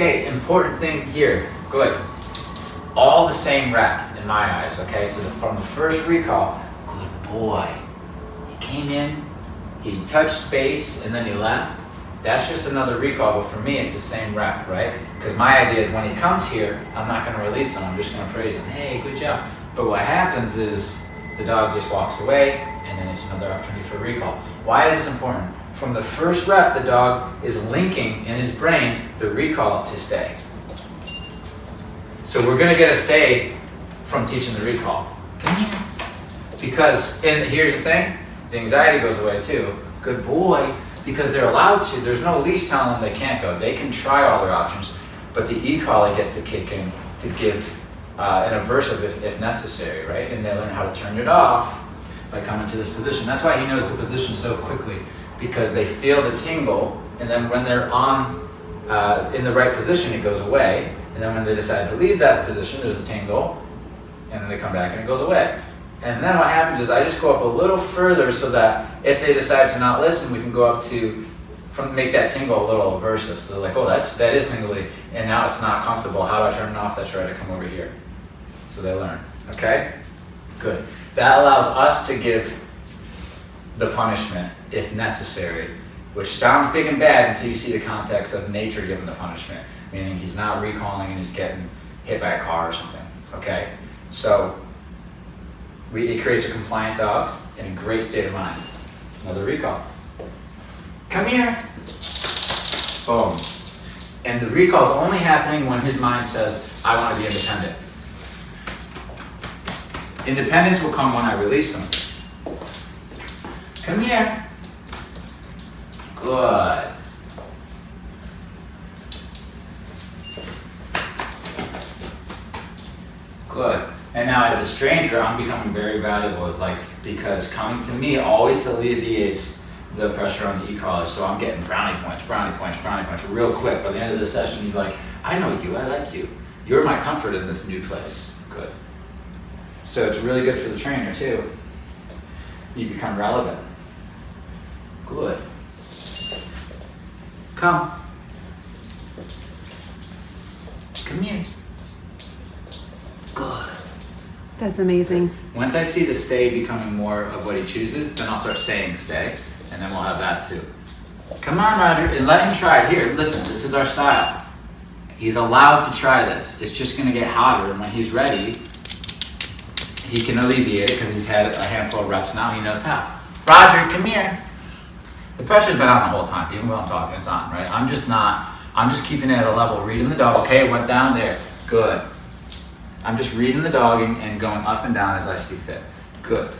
Okay, important thing here. Good. All the same rep in my eyes, okay? So from the first recall, good boy. He came in, he touched base, and then he left. That's just another recall, but for me, it's the same rep, right? Because my idea is when he comes here, I'm not gonna release him, I'm just gonna praise him. Hey, good job. But what happens is the dog just walks away, and then it's another opportunity for recall. Why is this important? From the first rep, the dog is linking in his brain the recall to stay. So we're gonna get a stay from teaching the recall. Come here. Because, and here's the thing, the anxiety goes away too. Good boy, because they're allowed to. There's no leash telling them they can't go. They can try all their options, but the e-collar gets to kick in to give an aversive if necessary, right? And they learn how to turn it off by coming to this position. That's why he knows the position so quickly, because they feel the tingle, and then when they're on in the right position, it goes away. And then when they decide to leave that position, there's a tingle, and then they come back and it goes away. And then what happens is I just go up a little further so that if they decide to not listen, we can go up to make that tingle a little aversive. So they're like, oh, that is tingly, and now it's not comfortable. How do I turn it off? That's right, I come over here. So they learn, okay? Good. That allows us to give the punishment if necessary, which sounds big and bad until you see the context of nature giving the punishment, meaning he's not recalling and he's getting hit by a car or something, okay? So it creates a compliant dog in a great state of mind. Another recall. Come here. Boom. And the recall is only happening when his mind says, I want to be independent. Independence will come when I release him. Come here. Good. Good. And now as a stranger, I'm becoming very valuable. It's like, because coming to me always alleviates the pressure on the e-collar. So I'm getting brownie points real quick. By the end of the session, he's like, I know you, I like you. You're my comfort in this new place. Good. So it's really good for the trainer too. You become relevant. Good. Come. Come here. Good. That's amazing. Once I see the stay becoming more of what he chooses, then I'll start saying stay, and then we'll have that too. Come on, Roger, and let him try it. Here, listen, this is our style. He's allowed to try this. It's just gonna get hotter, and when he's ready, he can alleviate it because he's had a handful of reps now, he knows how. Roger, come here. The pressure's been on the whole time, even while I'm talking, it's on, right? I'm just keeping it at a level, reading the dog. Okay, it went down there, good. I'm just reading the dog and going up and down as I see fit. Good.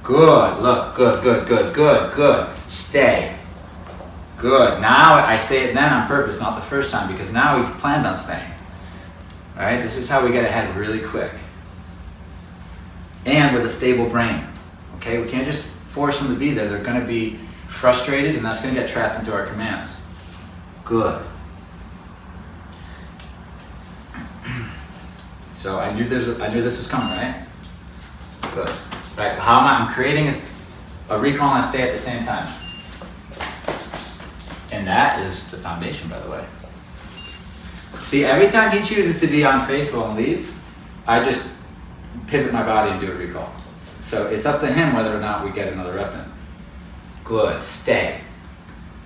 Good, look, good. Stay. Good, now I say it then on purpose, not the first time, because now he plans on staying. All right, this is how we get ahead really quick. And with a stable brain, okay? We can't just force them to be there. They're gonna be frustrated, and that's gonna get trapped into our commands. Good. So I knew this was coming, right? Good. Right, how am I'm creating a recall and a stay at the same time. And that is the foundation, by the way. See, every time he chooses to be unfaithful and leave, I just pivot my body and do a recall. So it's up to him whether or not we get another rep in. Good, stay.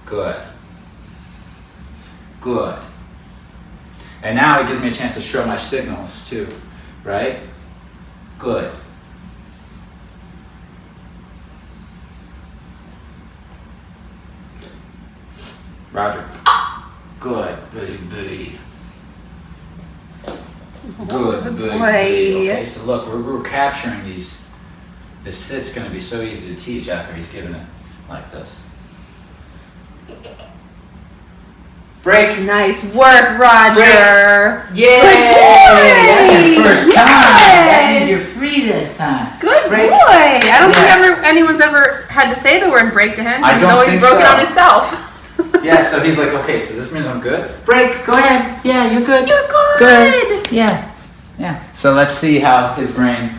Good. Good. And now it gives me a chance to show my signals too, right? Good. Roger. Good, baby. Good, baby. Okay, so look, we're capturing these. This sit's gonna be so easy to teach after he's given it like this. Break. Nice work, Roger. Break. Yay! That's your first time. That means Yes. you're free this time. Good Break. boy. I don't think anyone's ever had to say the word break to him. I He's don't always think broken so. on himself. Yeah, so he's like, okay, so this means I'm good. Break, go ahead. Yeah, you're good. You're good. Yeah. Yeah. So let's see how his brain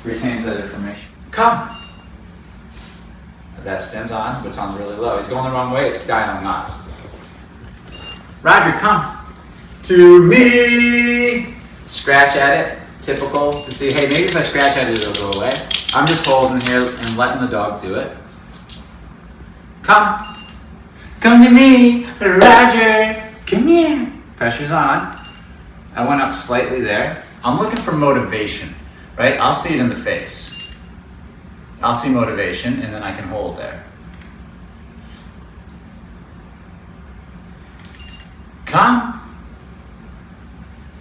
retains that information. Come. That stem's on, but it's on really low. He's going the wrong way, it's dialing not. Roger, come to me. Scratch at it. Typical to see, hey, maybe if I scratch at it, it'll go away. I'm just holding here and letting the dog do it. Come to me, Roger. Come here. Pressure's on. I went up slightly there. I'm looking for motivation, right? I'll see it in the face. I'll see motivation, and then I can hold there. Come.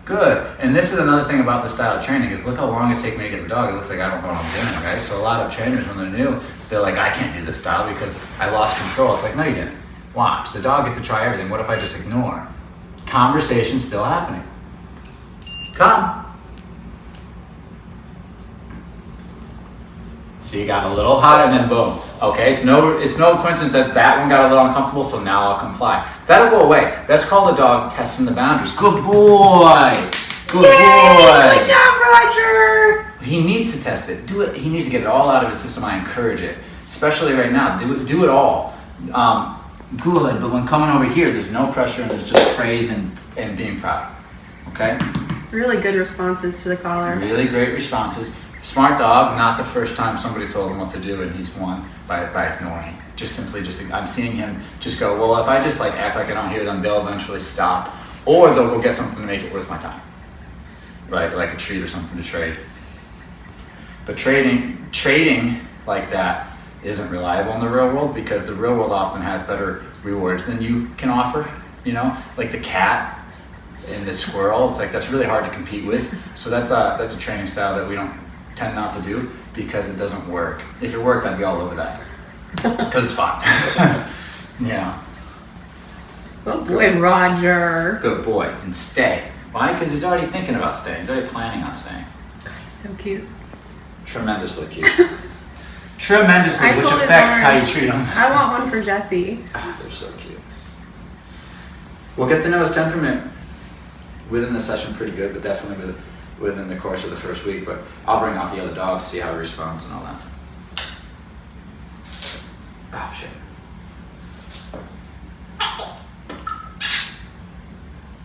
Good. And this is another thing about this style of training is look how long it's taken me to get the dog. It looks like I don't know what I'm doing, right? So a lot of trainers, when they're new, they're like, I can't do this style because I lost control. It's like, no, you didn't. Watch. The dog gets to try everything. What if I just ignore? Conversation's still happening. Come. So you got a little hot and then boom. Okay, it's no coincidence that that one got a little uncomfortable, so now I'll comply. That'll go away. That's called the dog testing the boundaries. Good boy. Good boy. Good job, Roger. He needs to test it. Do it. He needs to get it all out of his system. I encourage it, especially right now. Do it all. Good, but when coming over here, there's no pressure and there's just praise and being proud. Okay? Really good responses to the collar. Really great responses. Smart dog, not the first time somebody's told him what to do and he's won by ignoring. I'm seeing him just go, well, if I just like act like I don't hear them, they'll eventually stop. Or they'll go get something to make it worth my time. Right, like a treat or something to trade. But trading like that isn't reliable in the real world because the real world often has better rewards than you can offer. You know, like the cat and the squirrel, it's like that's really hard to compete with. So that's a training style that we don't tend not to do because it doesn't work. If it worked, I'd be all over that because it's fun. Yeah. Good boy, Roger. Good boy, and stay. Why? Because he's already thinking about staying. He's already planning on staying. God, he's so cute. Tremendously cute. Tremendously, I which told his affects how you owners, treat them. I want one for Jesse. Oh, they're so cute. We'll get to know his temperament within the session pretty good, but definitely within the course of the first week. But I'll bring out the other dogs, see how he responds and all that. Oh, shit.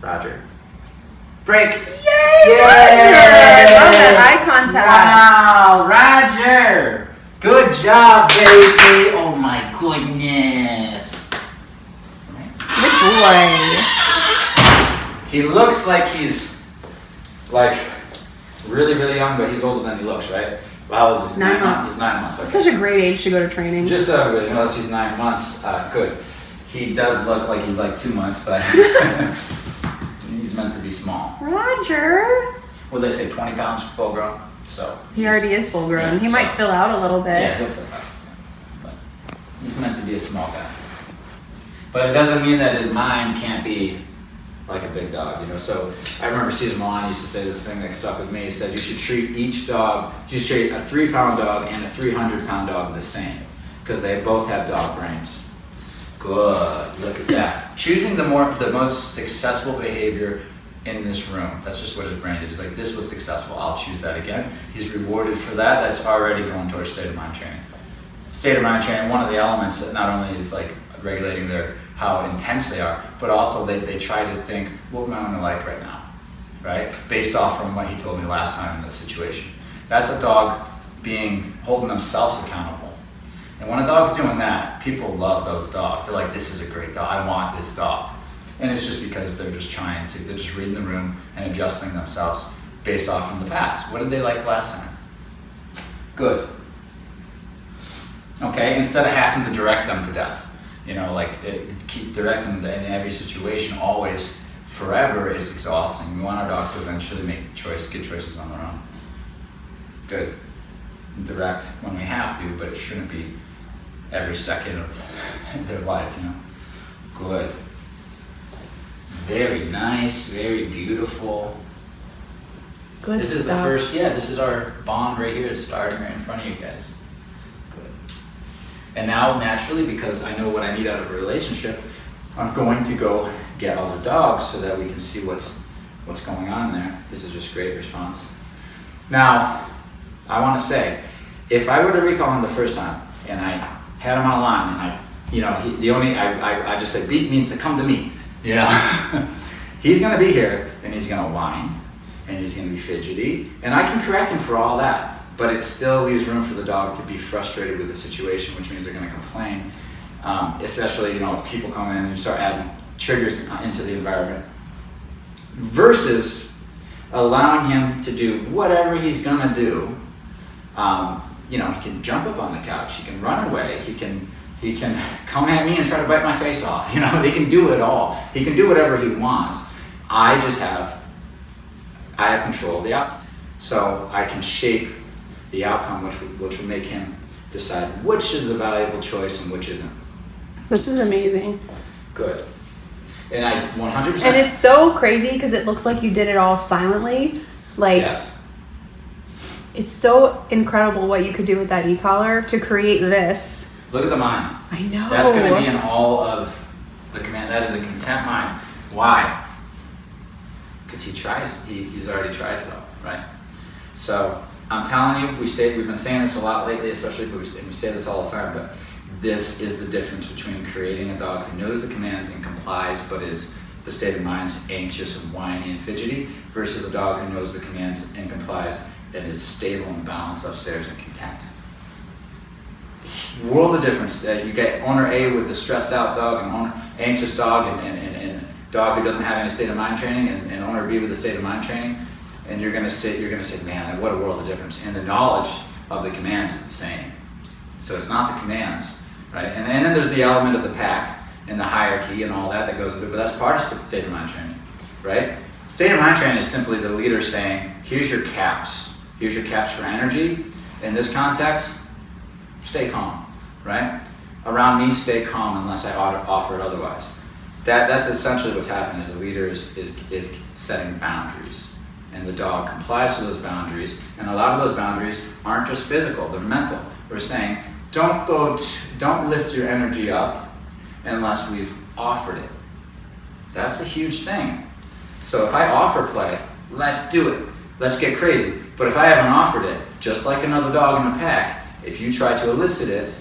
Roger. Break. Yay, Roger! I love that eye contact. Wow, Roger. Good job, baby. Oh my goodness. Good boy. He looks like he's like really, really young, but he's older than he looks, right? How old is he? 9 months. He's 9 months. It's Okay. such a great age to go to training. Just so everybody knows, he's 9 months. Good. He does look like he's like 2 months, but he's meant to be small. Roger. Well, they say 20 pounds full grown, so. He already is full grown. Yeah, He might so- fill out a little bit. Yeah, he'll fit that. But he's meant to be a small guy. But it doesn't mean that his mind can't be like a big dog, you know. So I remember Cesar Millan used to say this thing that stuck with me. He said you should treat each dog, you should treat a 3-pound dog and a 300-pound dog the same, because they both have dog brains. Good, look at that. Choosing the most successful behavior in this room. That's just what his brain did. He's like, this was successful, I'll choose that again. He's rewarded for that. That's already going towards state of mind training. State of mind training, one of the elements that not only is like regulating how intense they are, but also they try to think, what am I gonna like right now, right? Based off from what he told me last time in this situation. That's a dog holding themselves accountable. And when a dog's doing that, people love those dogs. They're like, this is a great dog, I want this dog. And it's just because they're just reading the room and adjusting themselves based off from the past. What did they like last time? Good. Okay, instead of having to direct them to death. You know, keep directing them in every situation, always, forever is exhausting. We want our dogs to eventually make good choices on their own. Good. Direct when we have to, but it shouldn't be every second of their life, you know. Good. Very nice, very beautiful. Good This is stuff. this is our bond right here, starting right in front of you guys. Good. And now, naturally, because I know what I need out of a relationship, I'm going to go get other dogs so that we can see what's going on there. This is just great response. Now, I want to say, if I were to recall him the first time, and I had him on a line, and I just said, beat means to come to me. You know, he's gonna be here and he's gonna whine and he's gonna be fidgety, and I can correct him for all that, but it still leaves room for the dog to be frustrated with the situation, which means they're gonna complain, especially, you know, if people come in and you start adding triggers into the environment, versus allowing him to do whatever he's gonna do. You know, he can jump up on the couch, he can run away, he can come at me and try to bite my face off. You know, he can do it all. He can do whatever he wants. I have control of the outcome. So I can shape the outcome, which will make him decide which is a valuable choice and which isn't. This is amazing. Good. And I 100%. And it's so crazy because it looks like you did it all silently. Like, yes. It's so incredible what you could do with that e-collar to create this. Look at the mind. I know. That's going to be in all of the command. That is a content mind. Why? Because he's already tried it all, right? So I'm telling you, we've been saying this a lot lately, especially, and we say this all the time, but this is the difference between creating a dog who knows the commands and complies, but is the state of mind's anxious and whiny and fidgety, versus a dog who knows the commands and complies and is stable and balanced upstairs and content. World of difference. You get owner A with the stressed out dog and owner anxious dog and dog who doesn't have any state of mind training, and owner B with the state of mind training, and you're gonna say, man, what a world of difference. And the knowledge of the commands is the same. So it's not the commands, right? And then there's the element of the pack and the hierarchy and all that goes with it, but that's part of state of mind training, right? State of mind training is simply the leader saying, here's your caps. Here's your caps for energy. In this context, stay calm, right? Around me, stay calm unless I offer it otherwise. That's essentially what's happening. Is the leader is setting boundaries, and the dog complies to those boundaries. And a lot of those boundaries aren't just physical; they're mental. We're saying, don't lift your energy up unless we've offered it. That's a huge thing. So if I offer play, let's do it. Let's get crazy. But if I haven't offered it, just like another dog in the pack, if you try to elicit it,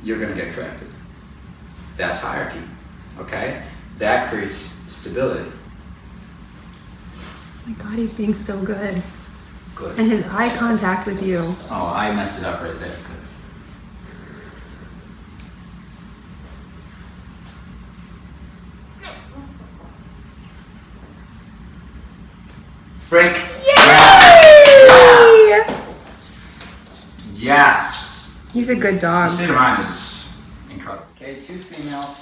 you're going to get corrected. That's hierarchy, okay? That creates stability. Oh my God, he's being so good. Good. And his eye contact with you. Oh, I messed it up right there. Good. Break. Yay! Yes. He's a good The dog. state of mind is incredible. Okay, 2 female.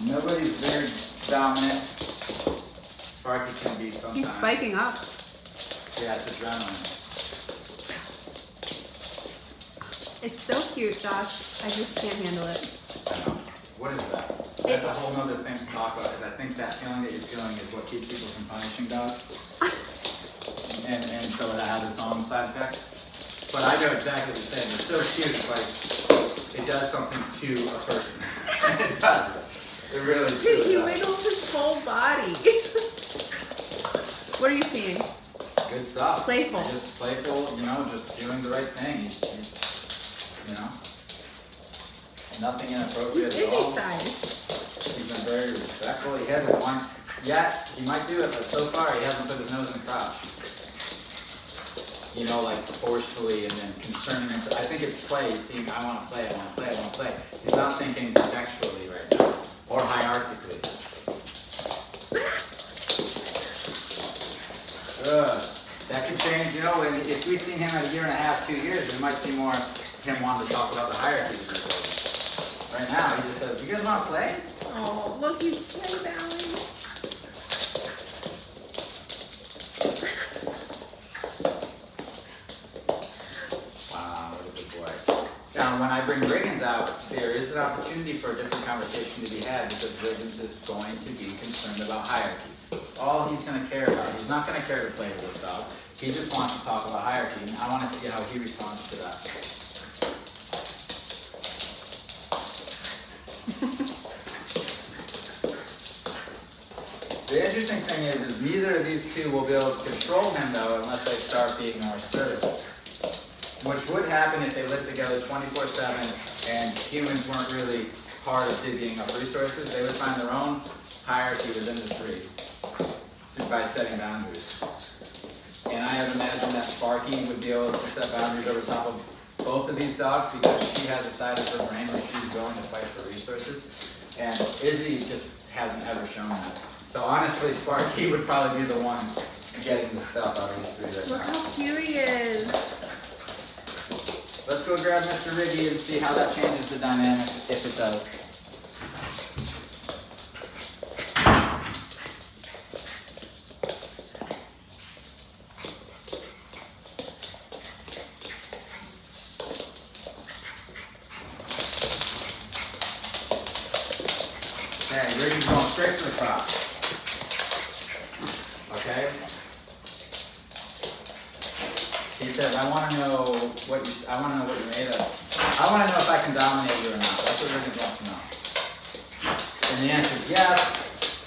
Nobody's very dominant. Sparky can be sometimes. He's spiking up. Yeah, it's adrenaline. It's so cute, Josh. I just can't handle it. I know. What is that? That's a whole other thing to talk about. Is I think that feeling that you're feeling is what keeps people from punishing dogs. And so that has its own side effects. But I know exactly what you're saying. It's so cute. It's like it does something to a person. It does. It really truly He does. wiggles his whole body. What are you seeing? Good stuff. Playful. Just playful, you know, just doing the right thing. He's you know, nothing inappropriate He's at all. Izzy size. He's been very respectful. He hasn't once yet. He might do it, but so far he hasn't put his nose in the crotch. You know, like forcefully and then concerning himself. I think it's play. He's seeing, I want to play, I want to play, I want to play. He's not thinking sexually right now or hierarchically. That could change, you know, and if we see him at 1.5 years, 2 years, we might see more him wanting to talk about the hierarchy of the building. Right now, he just says, you guys want to play? Oh, look, he's play bowing. Wow, what a good boy. Now, when I bring Riggins out, there is an opportunity for a different conversation to be had because Riggins is going to be concerned about hierarchy. All he's going to care about, he's not going to care to play with this dog. He just wants to talk about hierarchy, and I want to see how he responds to that. The interesting thing is neither of these two will be able to control him though unless they start being more assertive. Which would happen if they lived together 24/7 and humans weren't really part of divvying up resources. They would find their own hierarchy within the tree by setting boundaries. And I would imagine that Sparky would be able to set boundaries over top of both of these dogs because she has a side of her brain where she's willing to fight for resources. And Izzy just hasn't ever shown that. So honestly, Sparky would probably be the one getting the stuff out of these three right Look now. how cute he is. Let's go grab Mr. Riggy and see how that changes the dynamic, if it does. Okay, Riggy's going straight for the crop. Okay? He said, I want to know what you're made of. I want to know if I can dominate you or not. That's what Riggins wants to know. And the answer is yes.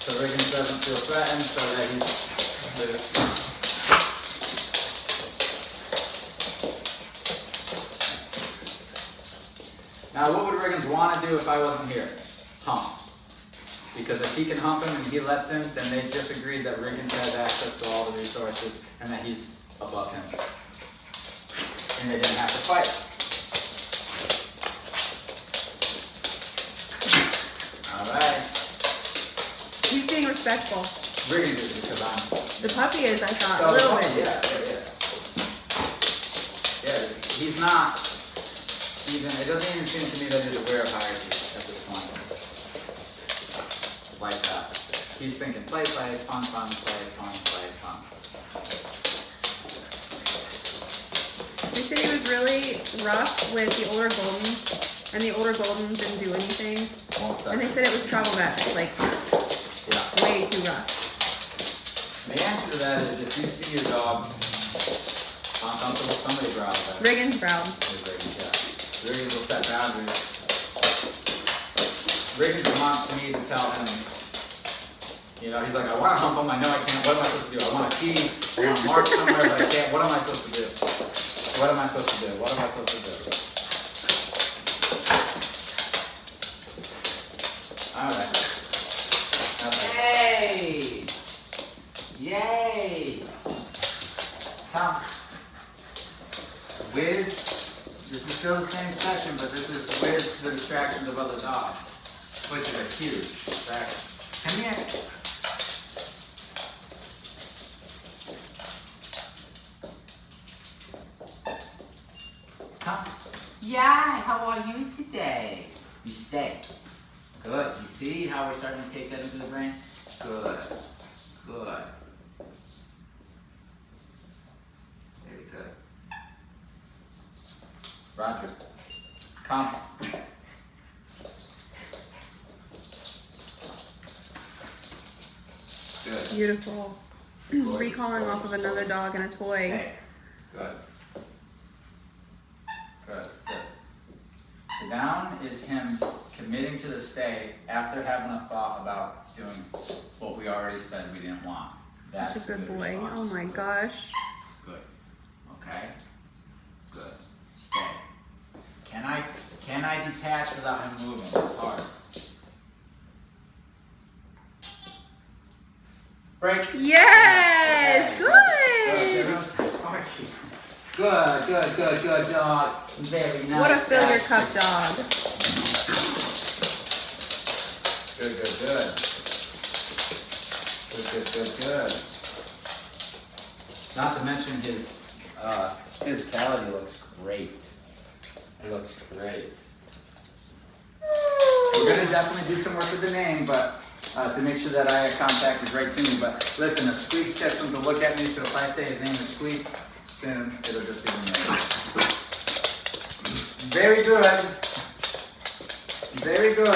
So Riggins doesn't feel threatened, so that he's loose. Now, what would Riggins want to do if I wasn't here? Hump. Because if he can hump him and he lets him, then they've just agreed that Riggins has access to all the resources and that he's above him. And they didn't have to fight. Alright. He's being respectful. Riggins is because I'm... The puppy is, I thought, Oh, a little okay, bit. Yeah, he's not even... It doesn't even seem to me that he's aware of hierarchy at this point. Like that. He's thinking play, play, fun, fun, play, fun, play, fun. They said he was really rough with the older golden, and the older golden didn't do anything. And they said it was problematic, like Yeah. way too rough. The answer to that is if you see your dog uncomfortable, somebody growls at it. Riggins growled. Riggins, yeah. Riggins will set boundaries. Riggins wants me to tell him, you know, he's like, I want to hump him, I know I can't, what am I supposed to do? I want to pee, I want to march somewhere, but I can't, what am I supposed to do? What am I supposed to do? What am I supposed to do? Alright. Yay! Yay! Come. With, this is still the same session, but this is with the distractions of other dogs, which are huge. Come here. Come. Yeah, how are you today? You stay. Good. You see how we're starting to take that into the brain? Good. Good. Very good. Roger. Come. Good. Beautiful. Recalling off of another dog and a toy. Hey. Good. Good. Good. The down is him committing to the stay after having a thought about doing what we already said we didn't want. That's Such a good good boy. response. Oh my gosh. Good. Okay. Good. Stay. Can I detach without him moving? It's hard. Break. Yes! Okay. Good. Good dog. Very nice. What a fill your That's cup dog. Good. Good. Not to mention his physicality looks great. It looks great. We're gonna definitely do some work with the name, but to make sure that eye contact is right to me. But listen, if Squeak's got something to look at me, so if I say his name is Squeak, soon it'll just be the name. Very good. Very good.